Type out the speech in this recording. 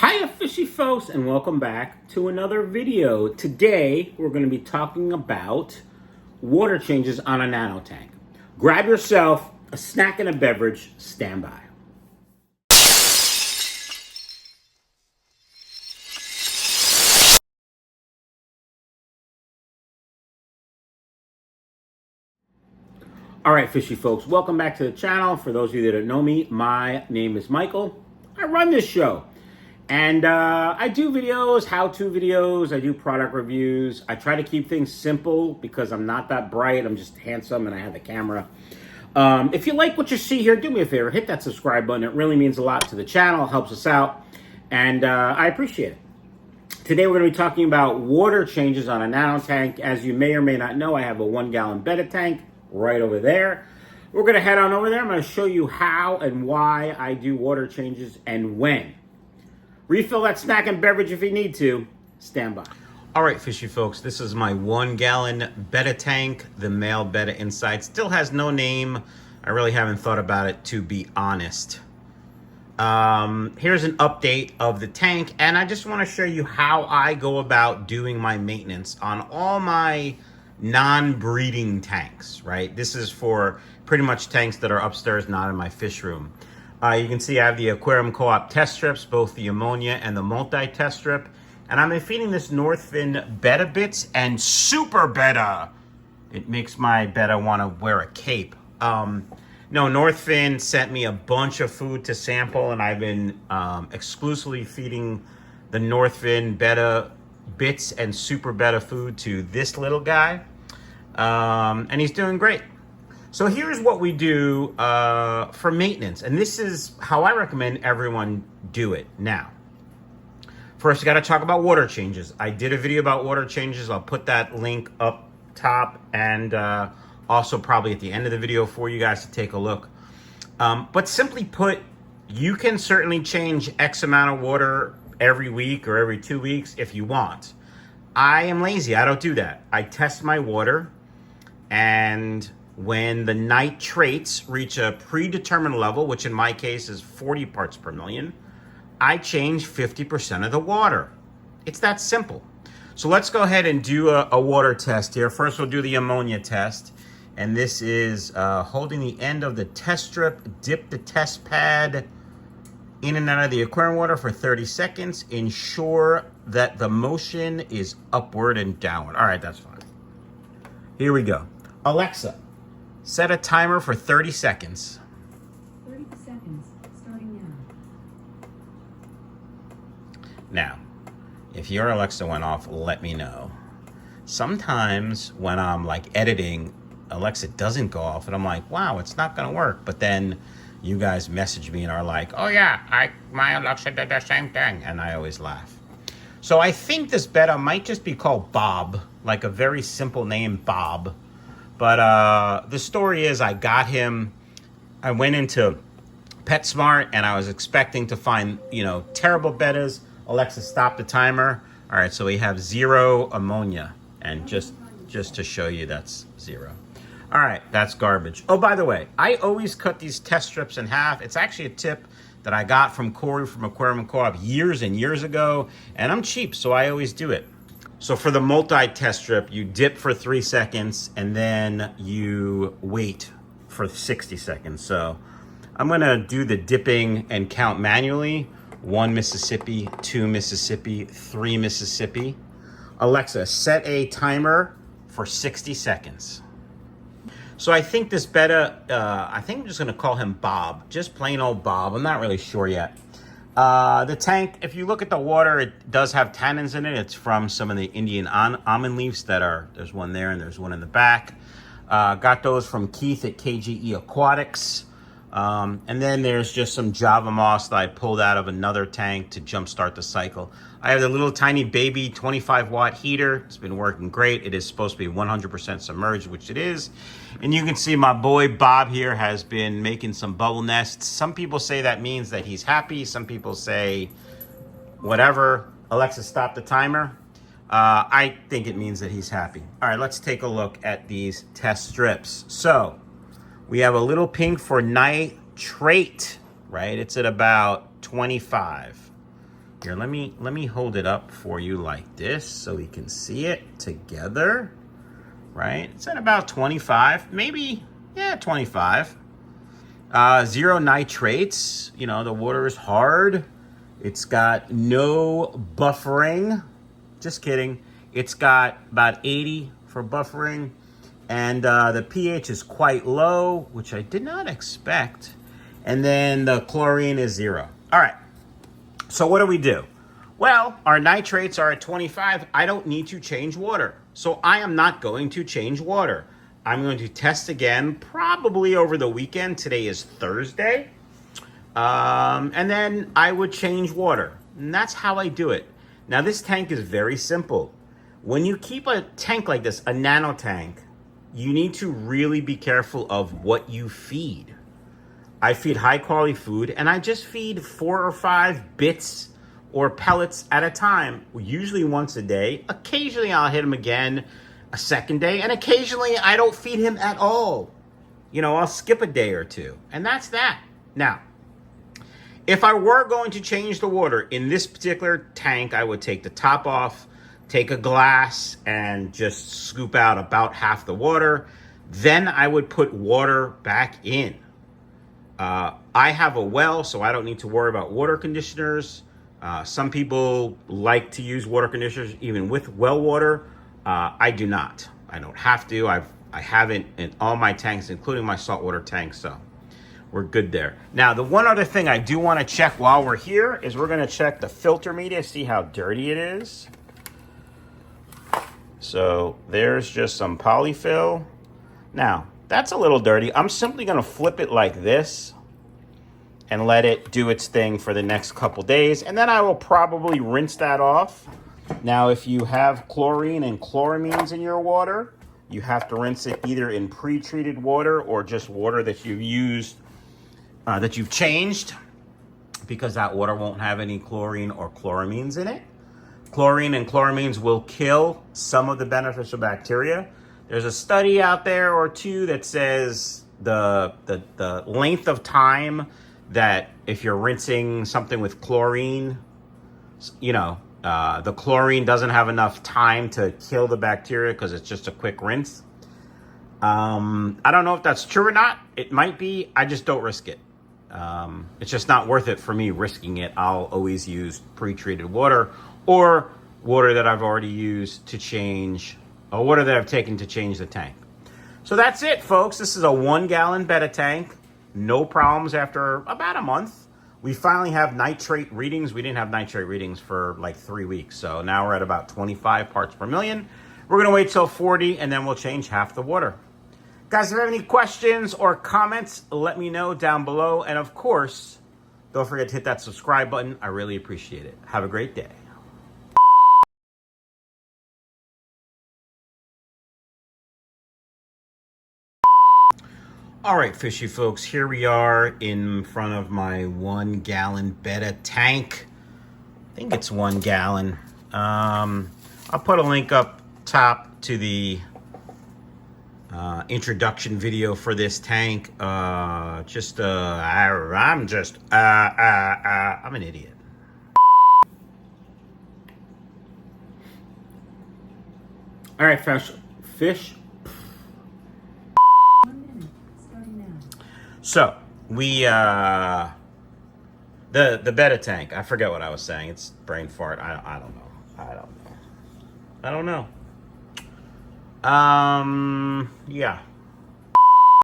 Hiya fishy folks, and welcome back to another video. Today we're going to be talking about water changes on a nano tank. Grab yourself a snack and a beverage, stand by. Alright fishy folks, welcome back to the channel. For those of you that don't know me, my name is Michael. I run this show. And I do videos, how-to videos, I do product reviews. I try to keep things simple because I'm not that bright. I'm just handsome and I have the camera. If you like what you see here, do me a favor, hit that subscribe button. It really means a lot to the channel, helps us out, and I appreciate it. Today we're going to be talking about water changes on a nano tank. As you may or may not know, I have a 1-gallon Betta tank right over there. We're going to head on over there. I'm going to show you how and why I do water changes and when. Refill that snack and beverage if you need to. Stand by. All right, fishy folks, this is my 1-gallon Betta tank. The male Betta inside still has no name. I really haven't thought about it, to be honest. Here's an update of the tank, and I just want to show you how I go about doing my maintenance on all my non-breeding tanks, right? This is for pretty much tanks that are upstairs, not in my fish room. You can see I have the Aquarium Co Op test strips, both the ammonia and the multi-test strip. And I've been feeding this Northfin Betta bits and Super Betta. It makes my Betta want to wear a cape. No, Northfin sent me a bunch of food to sample, and I've been exclusively feeding the Northfin Betta bits and Super Betta food to this little guy. And he's doing great. So here's what we do for maintenance, and this is how I recommend everyone do it now. First, you got to talk about water changes. I did a video about water changes. I'll put that link up top and also probably at the end of the video for you guys to take a look. But simply put, you can certainly change X amount of water every week or every 2 weeks if you want. I am lazy. I don't do that. I test my water, and when the nitrates reach a predetermined level, which in my case is 40 parts per million, I change 50% of the water. It's that simple. So let's go ahead and do a water test here. First, we'll do the ammonia test. And this is holding the end of the test strip, dip the test pad in and out of the aquarium water for 30 seconds. Ensure that the motion is upward and downward. All right, that's fine. Here we go. Alexa, set a timer for 30 seconds. 30 seconds, starting now. Now, if your Alexa went off, let me know. Sometimes when I'm like editing, Alexa doesn't go off, and I'm like, wow, it's not gonna work. But then you guys message me and are like, oh yeah, my Alexa did the same thing, and I always laugh. So I think this Betta might just be called Bob, like a very simple name, Bob. But the story is I got him, I went into PetSmart and I was expecting to find, you know, terrible Bettas. Alexa, stop the timer. All right, so we have 0 ammonia. And just to show you, that's 0. All right, that's garbage. Oh, by the way, I always cut these test strips in half. It's actually a tip that I got from Corey from Aquarium Co Op years and years ago. And I'm cheap, so I always do it. So for the multi-test strip, you dip for 3 seconds and then you wait for 60 seconds. So I'm gonna do the dipping and count manually. 1 Mississippi, 2 Mississippi, 3 Mississippi. Alexa, set a timer for 60 seconds. So I think this Betta, I think I'm just gonna call him Bob, just plain old Bob. I'm not really sure yet. The tank, if you look at the water, it does have tannins in it. It's from some of the Indian almond leaves that are, there's one there and there's one in the back. Got those from Keith at KJE Aquatics. And then there's just some Java moss that I pulled out of another tank to jumpstart the cycle. I have the little tiny baby 25-watt heater. It's been working great. It is supposed to be 100% submerged, which it is. And you can see my boy Bob here has been making some bubble nests. Some people say that means that he's happy. Some people say whatever. Alexa, stop the timer. I think it means that he's happy. All right, let's take a look at these test strips. So we have a little pink for nitrate, right? It's at about 25. Here, let me hold it up for you like this so we can see it together, right? It's at about 25, maybe, yeah, 25. 0 nitrates, you know, the water is hard. It's got no buffering, just kidding. It's got about 80 for buffering, and the pH is quite low, which I did not expect. And then the chlorine is 0. All right. So what do we do? Well, our nitrates are at 25. I don't need to change water. So I am not going to change water. I'm going to test again, probably over the weekend. Today is Thursday. And then I would change water. And that's how I do it. Now, this tank is very simple. When you keep a tank like this, a nano tank, you need to really be careful of what you feed. I feed high quality food, and I just feed 4 or 5 bits or pellets at a time, usually once a day. Occasionally I'll hit him again a second day, and occasionally I don't feed him at all. You know, I'll skip a day or two, and that's that. Now, if I were going to change the water in this particular tank, I would take the top off, take a glass, and just scoop out about half the water. Then I would put water back in. I have a well, so I don't need to worry about water conditioners. Some people like to use water conditioners even with well water. I do not. I don't have to. I haven't in all my tanks, including my saltwater tank, so we're good there. Now, the one other thing I do want to check while we're here is we're going to check the filter media, see how dirty it is. So there's just some polyfill. Now, that's a little dirty. I'm simply going to flip it like this and let it do its thing for the next couple days. And then I will probably rinse that off. Now, if you have chlorine and chloramines in your water, you have to rinse it either in pre-treated water or just water that you've used, that you've changed, because that water won't have any chlorine or chloramines in it. Chlorine and chloramines will kill some of the beneficial bacteria. There's a study out there or two that says the length of time that if you're rinsing something with chlorine, you know, the chlorine doesn't have enough time to kill the bacteria because it's just a quick rinse. I don't know if that's true or not. It might be. I just don't risk it. It's just not worth it for me risking it. I'll always use pre-treated water or water that I've already used to change, or water that I've taken to change the tank. So that's it, folks. This is a 1-gallon Betta tank. No problems after about a month. We finally have nitrate readings. We didn't have nitrate readings for like 3 weeks. So now we're at about 25 parts per million. We're going to wait till 40, and then we'll change half the water. Guys, if you have any questions or comments, let me know down below. And of course, don't forget to hit that subscribe button. I really appreciate it. Have a great day. All right, fishy folks, here we are in front of my 1-gallon Betta tank. I think it's 1 gallon. I'll put a link up top to the introduction video for this tank. I'm an idiot. All right, fish. So we the Betta tank. I forget what I was saying. It's brain fart. I don't know. Yeah.